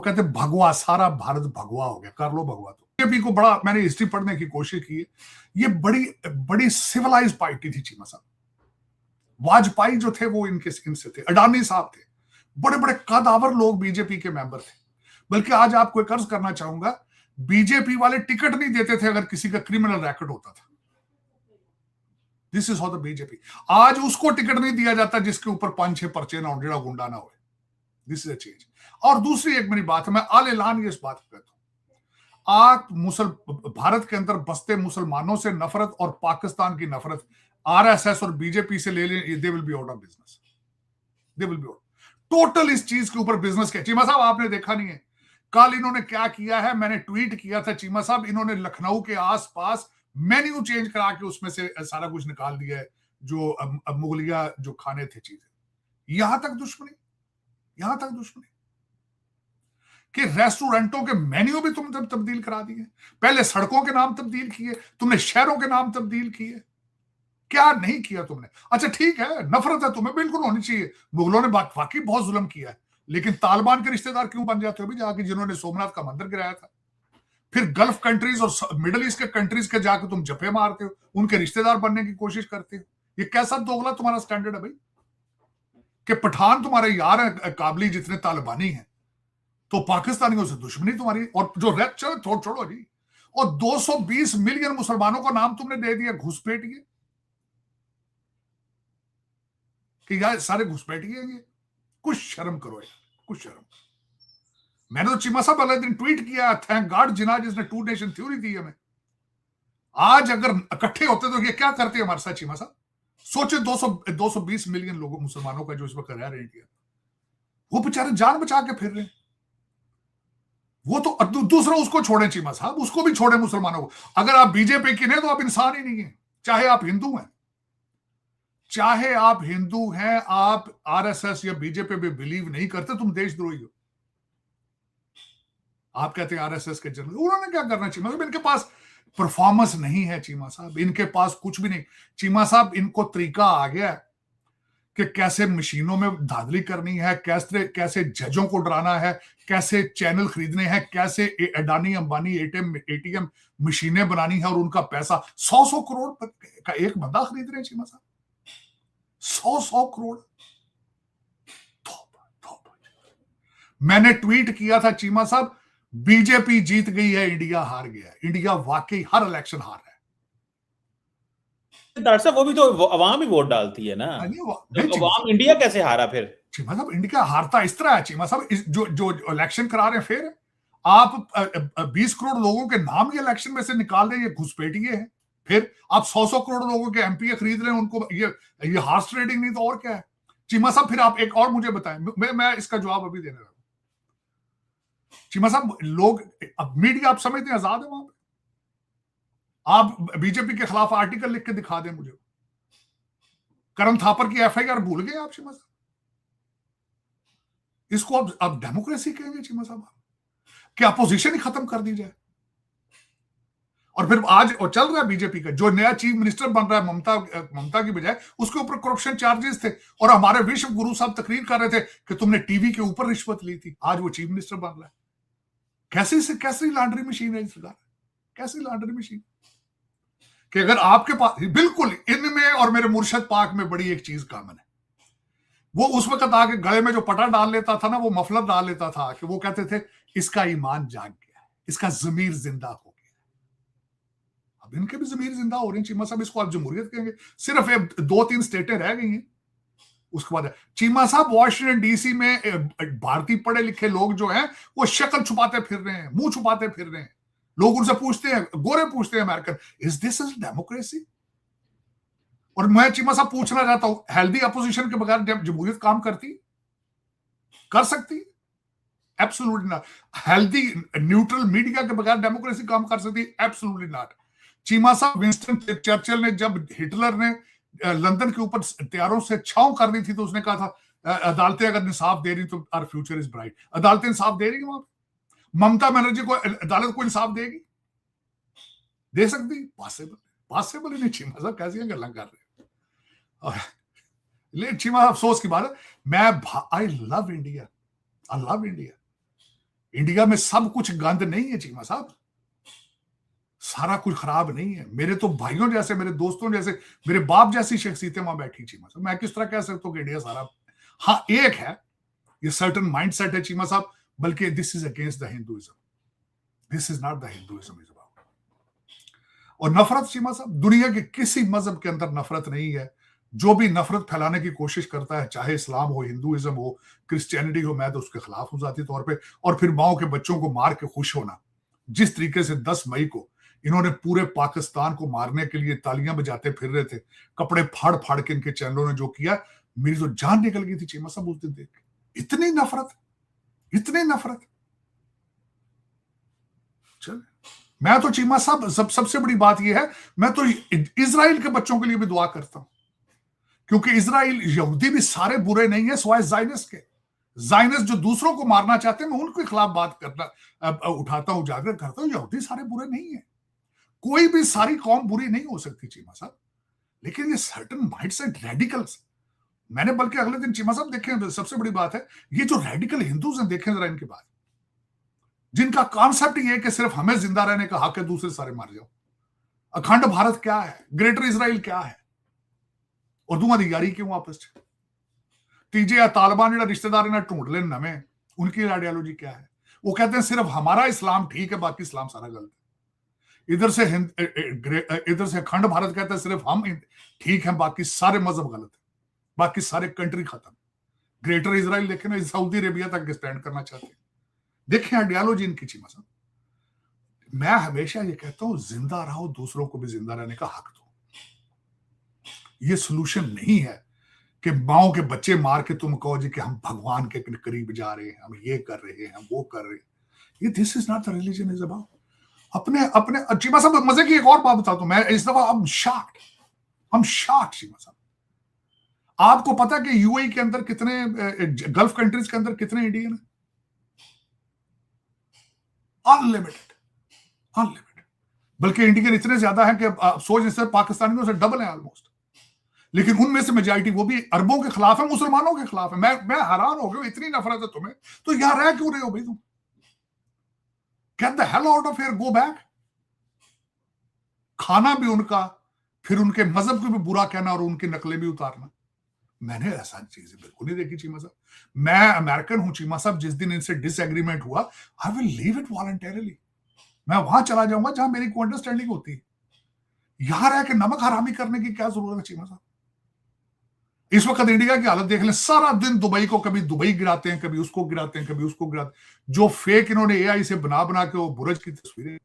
वो कहते भगवा, सारा भारत भगवा हो गया, कर लो भगवा। तो बीजेपी को बड़ा, मैंने हिस्ट्री पढ़ने की कोशिश की है, ये बड़ी बड़ी सिविलाइज पार्टी थी चीमा साहब। वाजपेयी जो थे वो इनसे थे, अडानी साहब थे, बड़े बड़े कदावर लोग बीजेपी के मेंबर थे। बल्कि आज आपको एक अर्ज करना चाहूंगा, बीजेपी वाले टिकट नहीं देते थे अगर किसी का क्रिमिनल रैकेट होता था। This is how the BJP. आज उसको टिकट नहीं दिया जाता जिसके ऊपर 5-6 पर्चे ना हो, जेड़ा गुंडा ना हो। This is a change. और दूसरी एक मेरी बात है, मैं आल ऐलान इस बात कहता हूं, आप भारत के अंदर बसते मुसलमानों से नफरत और पाकिस्तान की नफरत आरएसएस और बीजेपी से ले लें, they will be out of business. They will be out total. इस चीज के ऊपर बिजनेस क्या, चीमा साहब आपने देखा नहीं है कल इन्होंने क्या किया है, मैंने ट्वीट किया था चीमा साहब, इन्होंने लखनऊ के आसपास मेन्यू चेंज करा के उसमें से सारा कुछ निकाल दिया है, जो मुगलिया जो खाने थे चीजें। यहां तक दुश्मनी कि रेस्टोरेंटों के मेन्यू भी तुम तब्दील करा दिए। पहले सड़कों के नाम तब्दील किए तुमने, शहरों के नाम तब्दील किए, क्या नहीं किया तुमने। अच्छा ठीक है, नफरत है तुम्हें, बिल्कुल होनी चाहिए, मुगलों ने वाकई बहुत जुल्म किया है, लेकिन तालिबान के रिश्तेदार क्यों बन जाते हो भी जाके, जिन्होंने सोमनाथ का मंदिर गिराया था। फिर गल्फ कंट्रीज और मिडल ईस्ट के कंट्रीज के जाके तुम जपे मारते हो, उनके रिश्तेदार बनने की कोशिश करते हो। ये कैसा दोगला तुम्हारा स्टैंडर्ड है भाई, कि पठान तुम्हारे यार हैं काबली जितने तालिबानी हैं, तो पाकिस्तानियों से दुश्मनी तुम्हारी। और जो रेप चलो छोड़ो जी, और 220 मिलियन मुसलमानों को नाम तुमने दे दिया घुसपैठिए, कि यार सारे घुसपैठिए हैं। कुछ शर्म करो यार, कुछ शर्म। मैंने तो चीमा साहब अगले दिन ट्वीट किया, थैंक गॉड जिना जिसने टू नेशन थ्योरी दी हमें। आज अगर इकट्ठे होते तो ये क्या करते हमारे साथ चीमा साहब। सोचे 220 मिलियन लोगों मुसलमानों का जो इस वक्त रह रहे हैं, वो बेचारे जान बचा के फिर रहे हैं। वो तो दूसरा उसको छोड़े चीमा साहब, उसको भी छोड़े मुसलमानों को। अगर आप बीजेपी के नहीं तो आप इंसान ही नहीं है, चाहे आप हिंदू हैं, आप आरएसएस या बीजेपी में बिलीव नहीं करते, तुम देशद्रोही हो। आप कहते हैं आरएसएस के जनरल, उन्होंने क्या करना चाहिए, मतलब इनके पास परफॉर्मेंस नहीं है चीमा साहब, इनके पास कुछ भी नहीं। चीमा साहब इनको तरीका आ गया कि कैसे मशीनों में धांधली करनी है, कैसे जजों को डराना है, कैसे चैनल खरीदने हैं, कैसे अडानी अंबानी एटीएम मशीनें बनानी है, और उनका पैसा 100 करोड़ का एक बंदा खरीद रहे हैं चीमा साहब, 100 करोड़। मैंने ट्वीट किया था चीमा साहब, बीजेपी जीत गई है, इंडिया हार गया। इंडिया वाकई हर इलेक्शन हार रहा है। डॉक्टर साहब वो भी तो अवाम ही वोट डालती है ना, अवाम इंडिया कैसे हारा फिर। चीमा साहब इंडिया हारता इस तरह है चीमा साहब, जो इलेक्शन करा रहे हैं, फिर आप 20 करोड़ लोगों के नाम ये इलेक्शन में से निकाल दें, ये घुसपैठिए हैं। फिर आप 100 करोड़ लोगों के एमपीए खरीद रहे हैं, उनको ये हार्स ट्रेडिंग नहीं तो और क्या है चीमा साहब। फिर आप एक और मुझे बताएं, मैं इसका जवाब अभी देने लगा। चीमा साहब लोग, अब मीडिया आप समझते हैं आजाद है वहां पे, आप बीजेपी के खिलाफ आर्टिकल लिख के दिखा दें मुझे, करम थापर की एफआईआर भूल गए आप चीमा साहब। इसको अब डेमोक्रेसी कहेंगे चीमा साहब, कि अपोजिशन ही खत्म कर दी जाए। और फिर आज और चल रहा है बीजेपी का, जो नया चीफ मिनिस्टर बन रहा है ममता की बजाय, उसके ऊपर करप्शन चार्जेस थे, और हमारे विश्व गुरु साहब तकरीर कर रहे थे कि तुमने टीवी के ऊपर रिश्वत ली थी। आज वो चीफ मिनिस्टर बन रहा है। कैसी लॉन्ड्री मशीन है सरकार, कैसी लॉन्ड्री मशीन, कि अगर आपके पास, बिल्कुल इनमें और मेरे मुर्शद पाक में बड़ी एक चीज कॉमन है। वो उस वक्त आके गले में जो पटा डाल लेता था ना, वो मफलर डाल लेता था, कि वो कहते थे इसका ईमान जाग गया, इसका जमीर जिंदा हो गया। अब इनके भी जमीर जिंदा हो रही है चीमा साहब, इसको आप जमहूरियत कहेंगे। सिर्फ 2-3 स्टेटें रह गई हैं, उसके बाद चीमा साहब वॉशिंगटन डीसी में भारतीय पढ़े लिखे लोग जो हैं, वो शक्ल छुपाते फिर रहे हैं, मुंह छुपाते फिर रहे हैं। लोग उनसे पूछते हैं, गोरे पूछते हैं American, is this is democracy. और मैं चीमा साहब पूछना चाहता हूं, हेल्दी अपोजिशन के बगैर जमहूरियत काम करती, कर सकती? Absolutely not. Healthy neutral media के बगैर डेमोक्रेसी काम कर सकती? Absolutely not. चीमा साहब विंस्टन चर्चिल ने, जब हिटलर ने लंदन के ऊपर हथियारों से छांव कर दी थी, तो उसने कहा था अदालतें अगर इंसाफ दे रही तो आवर फ्यूचर इज ब्राइट। अदालतें इंसाफ दे रही है वहां? ममता बनर्जी को अदालत को इंसाफ देगी? दे सकती? पॉसिबल ही नहीं। चीमा साहब कैसी गल्ला कर रहे हैं। लेकिन चीमा साहब अफसोस की बात है, मैं I love India, I love India, India में सब कुछ गंद नहीं है चीमा साहब, सारा कुछ खराब नहीं है। मेरे तो भाइयों जैसे, मेरे दोस्तों जैसे, मेरे बाप जैसी शख्सियतें वहां बैठी चीमा साहब। मैं किस तरह कह सकता हूँ कि इंडिया सारा, हाँ एक है, ये सर्टन माइंडसेट है चीमा साहब, बल्कि this is against the Hinduism, this is not the Hinduism is about. और नफरत चीमा साहब, दुनिया के किसी मजहब के अंदर नफरत नहीं है। जो भी नफरत फैलाने की कोशिश करता है, चाहे इस्लाम हो, हिंदुइज्म हो, क्रिश्चियनिटी हो, मैं तो उसके खिलाफ हूं जाती तौर पे। और फिर माओ के बच्चों को मार के खुश होना, जिस तरीके से 10 मई को इन्होंने पूरे पाकिस्तान को मारने के लिए तालियां बजाते फिर रहे थे, कपड़े फाड़ फाड़ के इनके चैनलों ने जो किया, मेरी तो जान निकल गई थी चीमा साहब उस दिन देख के। इतनी नफरत, इतनी नफरत। चल, मैं तो चीमा साहब सबसे बड़ी बात यह है, मैं तो इजराइल के बच्चों के लिए भी दुआ करता हूं, क्योंकि इजराइल, यहूदी भी सारे बुरे नहीं है सिवाय जायनिस्ट के। जायनिस्ट जो दूसरों को मारना चाहते हैं, मैं उनके खिलाफ बात करना उठाता हूं, उजागर करता हूं। यहूदी सारे बुरे नहीं है, कोई भी सारी कौम बुरी नहीं हो सकती चीमा साहब, लेकिन ये सर्टन माइंडसेट रेडिकल्स, मैंने बल्कि अगले दिन चीमा साहब देखे, सबसे बड़ी बात है ये जो रेडिकल हिंदूज हैं, देखें जरा इनके बाद, जिनका कॉन्सेप्ट ये है कि सिर्फ हमें जिंदा रहने का हक है, दूसरे सारे मार जाओ। अखंड भारत क्या है, ग्रेटर इजराइल क्या है, और दूंगा दी यारी क्यों आपस च तीजे तालिबान जो रिश्तेदार इन्हें ढूंढ लेन नवे, उनकी आइडियोलॉजी क्या है? वो कहते हैं सिर्फ हमारा इस्लाम ठीक है, बाकी इस्लाम सारा गलत है। इधर से अखंड भारत कहता है सिर्फ हम ठीक है, बाकी सारे मजहब गलत है, बाकी सारे कंट्री खत्म। ग्रेटर इजराइल देखे ना, सऊदी अरेबिया तक स्टैंड करना चाहते हैं। देखें आइडियोलॉजी इनकी चीमा साहब। मैं हमेशा ये कहता हूं, जिंदा रहो, दूसरों को भी जिंदा रहने का हक दो। ये सोल्यूशन नहीं है कि माओ के बच्चे मार के तुम कहो जी कि हम भगवान के करीब जा रहे हैं, हम ये कर रहे हैं, हम वो कर रहे हैं। ये this is not the religion is about. अपने चीमा साहब, मजे की एक और बात बताता हूं मैं इस दफा, हम शॉक्ड चीमा साहब। आपको पता है कि यूएई के अंदर कितने, गल्फ कंट्रीज के अंदर कितने इंडियन है? अनलिमिटेड। बल्कि इंडियन इतने ज्यादा हैं कि आप सोच नहीं सकते, पाकिस्तानियों से डबल है ऑलमोस्ट। लेकिन उनमें से मेजॉरिटी वो भी अरबों के खिलाफ है, मुसलमानों के खिलाफ है। मैं हैरान हो गया, इतनी नफरत है तुम्हें, तो यहां रह क्यों रहे हो भाई तुम? Get the hell out of here, go back. खाना भी उनका, फिर उनके मजहब को भी बुरा कहना और उनकी नकलें भी उतारना। मैंने ऐसा चीजें बिल्कुल नहीं देखी चीमा साहब। मैं अमेरिकन हूं चीमा साहब, जिस दिन इनसे डिसएग्रीमेंट हुआ, I will leave it voluntarily. मैं वहां चला जाऊंगा जहां मेरी को अंडरस्टैंडिंग होती है। यहां रह के नमक हरामी करने की क्या जरूरत है चीमा साहब? इस वक्त इंडिया की हालत देख लें, सारा दिन दुबई को कभी दुबई गिराते हैं, कभी उसको गिराते हैं, कभी उसको गिराते हैं। जो फेक इन्होंने एआई से बना के वो बुरज की तस्वीरें,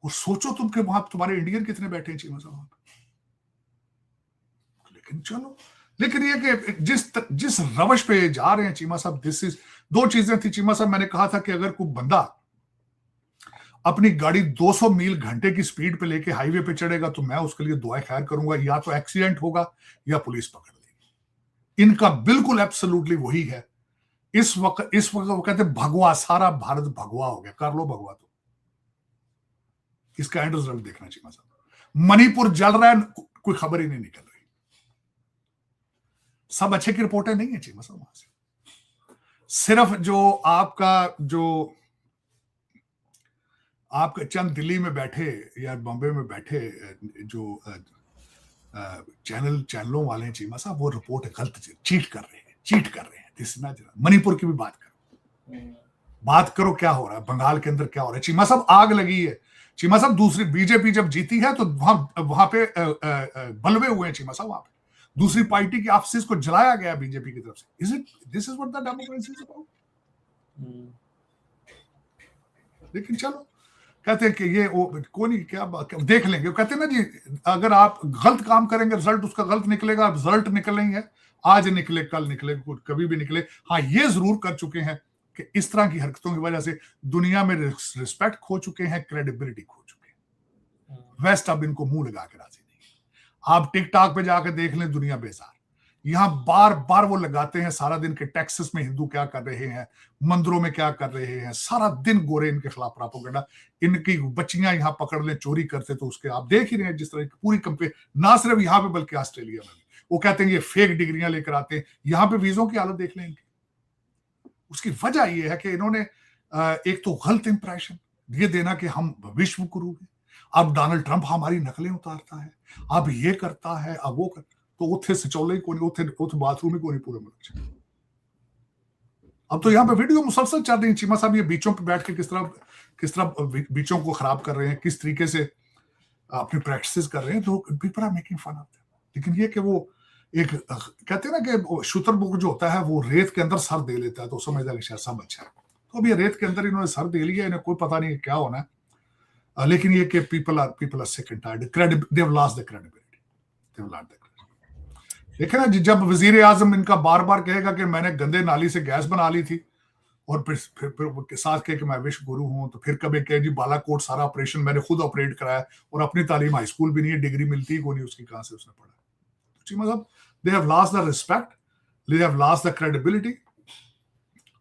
और सोचो तुम के वहां तुम्हारे इंडियन कितने बैठे हैं चीमा साहब। लेकिन चलो, लेकिन ये कि जिस रवश पे जा रहे हैं चीमा साहब, दिस इज, दो चीजें थी चीमा साहब। मैंने कहा था कि अगर कोई बंदा अपनी गाड़ी 200 मील घंटे की स्पीड पे लेके हाईवे पे चढ़ेगा तो मैं उसके लिए दुआ खैर करूंगा, या तो एक्सीडेंट होगा या पुलिस पकड़ लेगी। इनका बिल्कुल एब्सोल्युटली वही है। इस वक्त वो कहते हैं भगवा, सारा भारत भगवा हो गया, कर लो भगवा। तो इसका एंड रिजल्ट देखना चाहिए साहब। मणिपुर जल रहा है, कोई खबर ही नहीं निकल रही। सब अच्छे की रिपोर्टें नहीं है चीमा साहब वहां से। सिर्फ जो आपके चंद दिल्ली में बैठे या बॉम्बे में बैठे जो चैनलों वाले हैं चीमा साहब, वो रिपोर्ट गलत चीट कर रहे हैं। दिस ना, मणिपुर की भी बात करो क्या हो रहा है, बंगाल के अंदर क्या हो रहा है चीमा साहब। आग लगी है चीमा साहब। दूसरी बीजेपी जब जीती है तो वहां पे बलवे हुए हैं चीमा साहब। वहां पे दूसरी पार्टी की ऑफिस को जलाया गया बीजेपी की तरफ से। This is what the democracy is about. लेकिन चलो, कहते हैं कि ये कोई नहीं, क्या देख लेंगे। कहते हैं ना जी, अगर आप गलत काम करेंगे रिजल्ट उसका गलत निकलेगा। रिजल्ट निकलेंगे, आज निकले, कल निकले, कभी भी निकले। हाँ, ये जरूर कर चुके हैं कि इस तरह की हरकतों की वजह से दुनिया में रिस्पेक्ट खो चुके हैं, क्रेडिबिलिटी खो चुके हैं। वेस्ट अब इनको मुंह लगा के राजी नहीं। आप टिकटॉक पे जाकर देख लें, दुनिया बेजार। यहां बार बार वो लगाते हैं सारा दिन के टेक्सास में हिंदू क्या कर रहे हैं, मंदिरों में क्या कर रहे हैं, सारा दिन गोरे इनके खिलाफ प्रोपेगेंडा। इनकी बच्चियां यहां पकड़ ले चोरी करते तो उसके आप देख ही रहे हैं जिस तरह की पूरी कंपेयर, ना सिर्फ यहां पे बल्कि ऑस्ट्रेलिया में भी। वो कहते हैं ये फेक डिग्रियां लेकर आते हैं। यहां पे वीजों की हालत देख लें इनकी। उसकी वजह ये है कि इन्होंने एक तो गलत इंप्रेशन ये देना कि हम विश्व गुरु हैं, अब डोनाल्ड ट्रंप हमारी नकलें उतारता है, अब ये करता है, अब वो कर, तो उथे सचौले को नहीं, उथे बाथरूम ही को नहीं पूरे मुल्क में। अब तो यहाँ पे वीडियो मुसलसल चल रही है, चीमा साहब ये बीचों पे बैठ के किस तरह बीचों को खराब कर रहे हैं, किस तरीके से अपनी प्रैक्टिस कर रहे हैं, तो people are making fun of that. लेकिन ये कि वो एक कहते हैं ना कि शुतुरमुर्ग जो होता है वो रेत के अंदर सर दे लेता है तो समझता है कि शायद सब अच्छा है, तो अभी रेत के अंदर इन्होंने सर दे लिया, इन्हें कोई पता नहीं क्या होना है। लेकिन ये कि people are sick and tired, they have lost the credibility, they have lost the credibility. देखा ना, जब वजीर आजम इनका बार बार कहेगा कि मैंने गंदे नाली से गैस बना ली थी और फिर साथ कहे कि मैं विश्व गुरु हूं, तो फिर कभी कहे जी बालाकोट सारा ऑपरेशन मैंने खुद ऑपरेट कराया और अपनी तालीम हाई स्कूल भी नहीं है, डिग्री मिलती ही कोई नहीं उसकी, कहां से उसने पढ़ा। तो चीमा साहब, they have lost the respect, they have lost the credibility।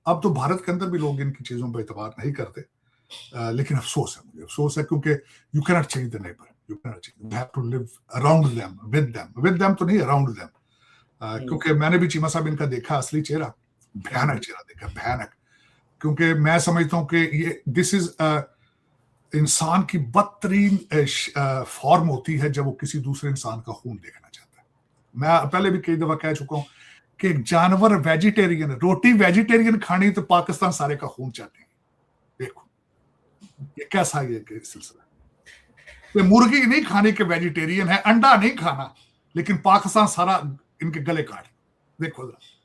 अब तो भारत के अंदर भी लोग इनकी चीजों पर एतबार नहीं करते, लेकिन अफसोस है, मुझे अफसोस है, क्योंकि you cannot change the neighbor, you cannot change, you have to live around them, with them तो नहीं, around them। क्योंकि मैंने भी चीमा साहब इनका देखा असली चेहरा, भयानक चेहरा देखा, भयानक, क्योंकि मैं समझता हूं कि ये दिस इज इंसान की बदतरीन फॉर्म होती है जब वो किसी दूसरे इंसान का खून देखना चाहता है। मैं पहले भी कई दफा कह चुका हूं कि एक जानवर वेजिटेरियन, रोटी वेजिटेरियन खानी तो पाकिस्तान सारे का खून चाहते हैं। देखो ये कैसा ये सिलसिला, तो मुर्गी नहीं खाने के वेजिटेरियन है, अंडा नहीं खाना, लेकिन पाकिस्तान सारा इनके गले काट। देखो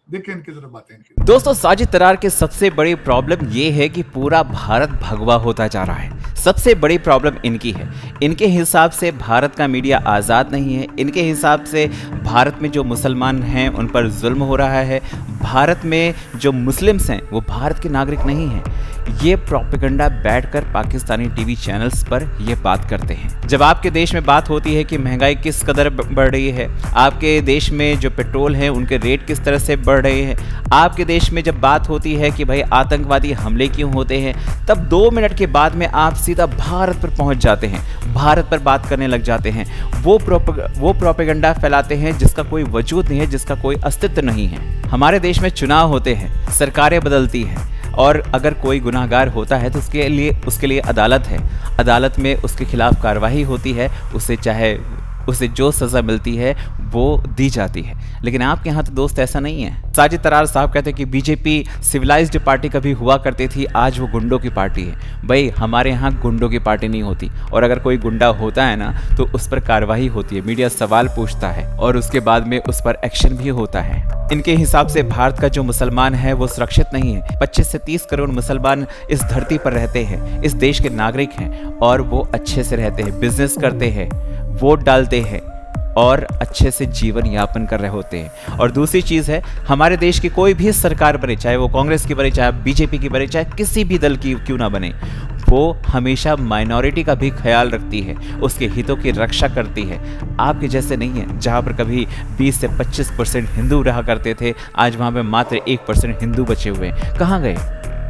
देखें इनकी तरफ बातें इनकी। दोस्तों, साजिद तरार के सबसे बड़ी प्रॉब्लम ये है कि पूरा भारत भगवा होता जा रहा है। सबसे बड़ी प्रॉब्लम इनकी है। इनके हिसाब से भारत का मीडिया आज़ाद नहीं है। इनके हिसाब से भारत में जो मुसलमान हैं उन पर जुल्म हो रहा है। भारत में जो मुस्लिम्स हैं वो भारत के नागरिक नहीं हैं। ये प्रोपेगेंडा बैठकर पाकिस्तानी टीवी चैनल्स पर ये बात करते हैं। जब आपके देश में बात होती है कि महंगाई किस कदर बढ़ रही है, आपके देश में जो पेट्रोल है उनके रेट किस तरह से बढ़ रहे हैं, आपके देश में जब बात होती है कि भाई आतंकवादी हमले क्यों होते हैं, तब 2 मिनट के बाद में आप सीधा भारत पर पहुंच जाते हैं, भारत पर बात करने लग जाते हैं। वो प्रोपेगेंडा फैलाते हैं जिसका कोई वजूद नहीं है, जिसका कोई अस्तित्व नहीं है। हमारे देश में चुनाव होते हैं, सरकारें बदलती हैं, और अगर कोई गुनाहगार होता है तो उसके लिए अदालत है। अदालत में उसके खिलाफ कार्रवाई होती है, उसे जो सज़ा मिलती है वो दी जाती है। लेकिन आपके यहाँ तो दोस्त ऐसा नहीं है। साजिद तरार साहब कहते हैं कि बीजेपी सिविलाइज्ड पार्टी कभी हुआ करती थी, आज वो गुंडों की पार्टी है। भाई हमारे यहाँ गुंडों की पार्टी नहीं होती, और अगर कोई गुंडा होता है ना तो उस पर कार्रवाई होती है, मीडिया सवाल पूछता है और उसके बाद में उस पर एक्शन भी होता है। इनके हिसाब से भारत का जो मुसलमान है वो सुरक्षित नहीं है। 25 से 30 करोड़ मुसलमान इस धरती पर रहते हैं, इस देश के नागरिक हैं, और वो अच्छे से रहते हैं, बिजनेस करते हैं, वोट डालते हैं और अच्छे से जीवन यापन कर रहे होते हैं। और दूसरी चीज़ है, हमारे देश की कोई भी सरकार बने, चाहे वो कांग्रेस की बने, चाहे बीजेपी की बने, चाहे किसी भी दल की क्यों ना बने, वो हमेशा माइनॉरिटी का भी ख्याल रखती है, उसके हितों की रक्षा करती है। आपके जैसे नहीं है, जहाँ पर कभी 20 से 25% हिंदू रहा करते थे, आज वहाँ पे मात्र 1% हिंदू बचे हुए हैं। कहाँ गए?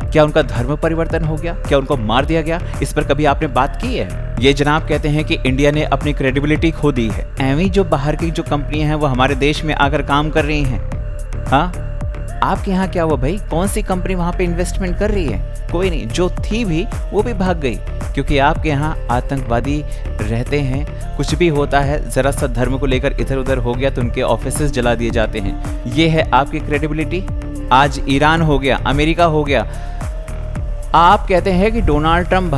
क्या उनका धर्म परिवर्तन हो गया? क्या उनको मार दिया गया? इस पर कभी आपने बात की है? ये जनाब कहते हैं कि इंडिया ने अपनी क्रेडिबिलिटी खो दी है। एवं जो बाहर की जो कंपनियां हैं वो हमारे देश में आकर काम कर रही हैं। हाँ, आपके यहाँ क्या हुआ भाई? कौन सी कंपनी वहाँ पे इन्वेस्टमेंट कर रही है? कोई नहीं। जो थी भी वो भी भाग गई, क्योंकि आपके यहाँ आतंकवादी रहते हैं। कुछ भी होता है, जरा सा धर्म को लेकर इधर उधर हो गया तो उनके ऑफिसेस जला दिए जाते हैं। ये है आपकी क्रेडिबिलिटी। आज ईरान हो गया, अमेरिका हो गया, आप कहते हैं कि डोनाल्ड ट्रंप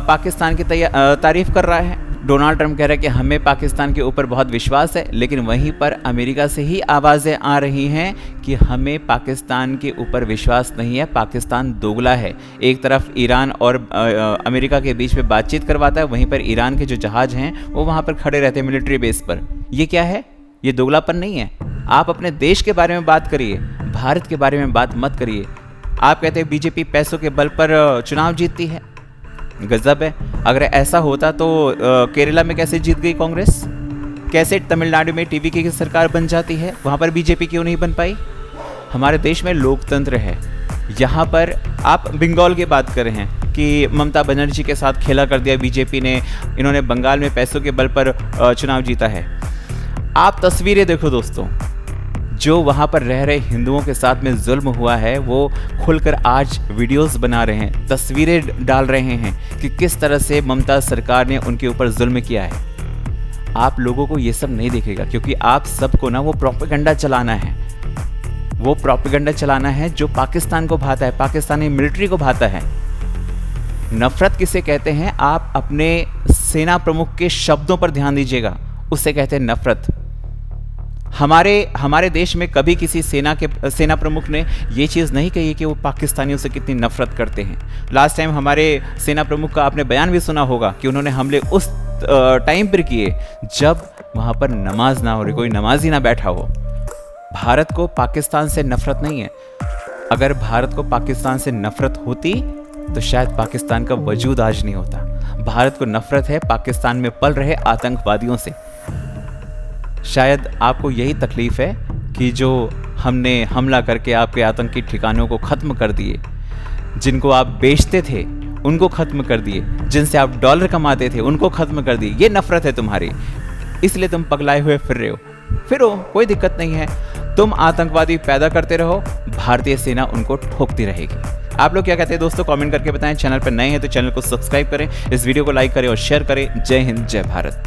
पाकिस्तान की तारीफ कर रहा है। डोनाल्ड ट्रंप कह रहे हैं कि हमें पाकिस्तान के ऊपर बहुत विश्वास है, लेकिन वहीं पर अमेरिका से ही आवाज़ें आ रही हैं कि हमें पाकिस्तान के ऊपर विश्वास नहीं है, पाकिस्तान दोगला है। एक तरफ ईरान और अमेरिका के बीच में बातचीत करवाता है, वहीं पर ईरान के जो जहाज़ हैं वो वहाँ पर खड़े रहते हैं मिलिट्री बेस पर। ये क्या है? ये दोगलापन नहीं है। आप अपने देश के बारे में बात करिए, भारत के बारे में बात मत करिए। आप कहते हैं बीजेपी पैसों के बल पर चुनाव जीतती है, गजब है। अगर ऐसा होता तो केरला में कैसे जीत गई कांग्रेस? कैसे तमिलनाडु में टीवी की सरकार बन जाती है, वहाँ पर बीजेपी क्यों नहीं बन पाई? हमारे देश में लोकतंत्र है। यहाँ पर आप बंगाल की बात कर रहे हैं कि ममता बनर्जी के साथ खेला कर दिया बीजेपी ने, इन्होंने बंगाल में पैसों के बल पर चुनाव जीता है। आप तस्वीरें देखो दोस्तों, जो वहाँ पर रह रहे हिंदुओं के साथ में जुल्म हुआ है वो खुलकर आज वीडियोस बना रहे हैं, तस्वीरें डाल रहे हैं कि किस तरह से ममता सरकार ने उनके ऊपर जुल्म किया है। आप लोगों को ये सब नहीं दिखेगा क्योंकि आप सबको ना वो प्रोपेगेंडा चलाना है, वो प्रोपेगेंडा चलाना है जो पाकिस्तान को भाता है, पाकिस्तानी मिलिट्री को भाता है। नफरत किसे कहते हैं? आप अपने सेना प्रमुख के शब्दों पर ध्यान दीजिएगा, उससे कहते हैं नफरत। हमारे देश में कभी किसी सेना प्रमुख ने ये चीज़ नहीं कही कि वो पाकिस्तानियों से कितनी नफरत करते हैं। लास्ट टाइम हमारे सेना प्रमुख का आपने बयान भी सुना होगा कि उन्होंने हमले उस टाइम पर किए जब वहाँ पर नमाज ना हो रही, कोई नमाजी ना बैठा हो। भारत को पाकिस्तान से नफरत नहीं है। अगर भारत को पाकिस्तान से नफरत होती तो शायद पाकिस्तान का वजूद आज नहीं होता। भारत को नफरत है पाकिस्तान में पल रहे आतंकवादियों से। शायद आपको यही तकलीफ है कि जो हमने हमला करके आपके आतंकी ठिकानों को ख़त्म कर दिए, जिनको आप बेचते थे उनको ख़त्म कर दिए, जिनसे आप डॉलर कमाते थे उनको ख़त्म कर दिए। ये नफरत है तुम्हारी, इसलिए तुम पगलाए हुए फिर रहे हो। फिरो, कोई दिक्कत नहीं है, तुम आतंकवादी पैदा करते रहो, भारतीय सेना उनको ठोकती रहेगी। आप लोग क्या कहते हैं दोस्तों? कमेंट करके बताएं। चैनल पर नए हैं तो चैनल को सब्सक्राइब करें, इस वीडियो को लाइक करें और शेयर करें। जय हिंद, जय भारत।